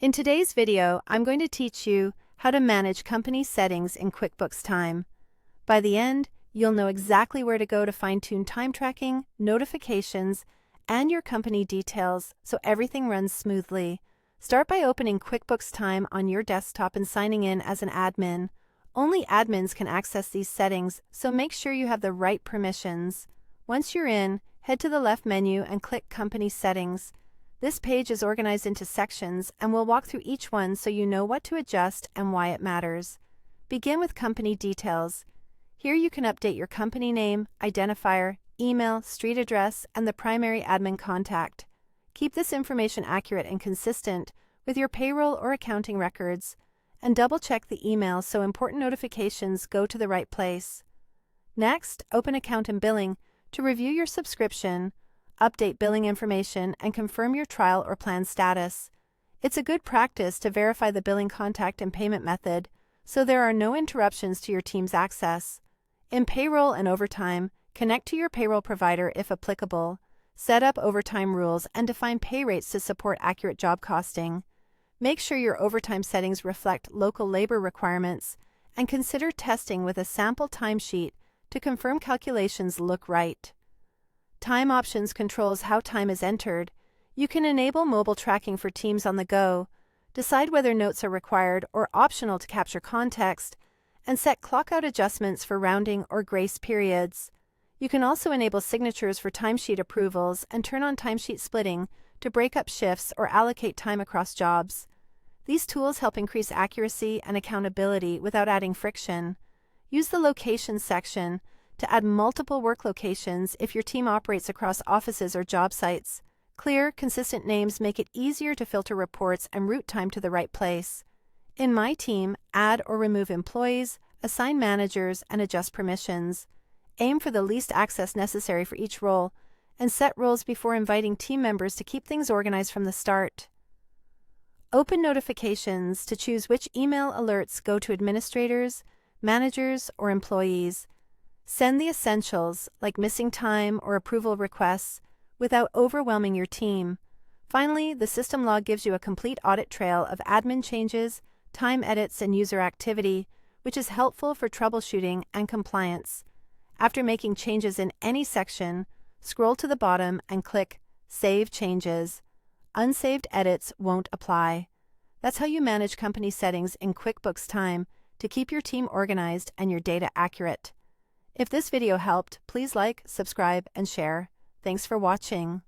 In today's video, I'm going to teach you how to manage company settings in QuickBooks Time. By the end, you'll know exactly where to go to fine-tune time tracking, notifications, and your company details so everything runs smoothly. Start by opening QuickBooks Time on your desktop and signing in as an admin. Only admins can access these settings, so make sure you have the right permissions. Once you're in, head to the left menu and click Company Settings. This page is organized into sections, and we'll walk through each one so you know what to adjust and why it matters. Begin with Company Details. Here you can update your company name, identifier, email, street address, and the primary admin contact. Keep this information accurate and consistent with your payroll or accounting records, and double-check the email so important notifications go to the right place. Next, open Account and Billing to review your subscription, update billing information, and confirm your trial or plan status. It's a good practice to verify the billing contact and payment method so there are no interruptions to your team's access. In payroll and overtime, connect to your payroll provider if applicable. Set up overtime rules and define pay rates to support accurate job costing. Make sure your overtime settings reflect local labor requirements, and consider testing with a sample timesheet to confirm calculations look right. Time Options controls how time is entered. You can enable mobile tracking for teams on the go, decide whether notes are required or optional to capture context, and set clock-out adjustments for rounding or grace periods. You can also enable signatures for timesheet approvals and turn on timesheet splitting to break up shifts or allocate time across jobs. These tools help increase accuracy and accountability without adding friction. Use the Locations section to add multiple work locations if your team operates across offices or job sites. Clear, consistent names make it easier to filter reports and route time to the right place. In My Team, add or remove employees, assign managers, and adjust permissions. Aim for the least access necessary for each role, and set roles before inviting team members to keep things organized from the start. Open Notifications to choose which email alerts go to administrators, managers, or employees. Send the essentials, like missing time or approval requests, without overwhelming your team. Finally, the system log gives you a complete audit trail of admin changes, time edits, and user activity, which is helpful for troubleshooting and compliance. After making changes in any section, scroll to the bottom and click Save Changes. Unsaved edits won't apply. That's how you manage company settings in QuickBooks Time to keep your team organized and your data accurate. If this video helped, please like, subscribe, and share. Thanks for watching.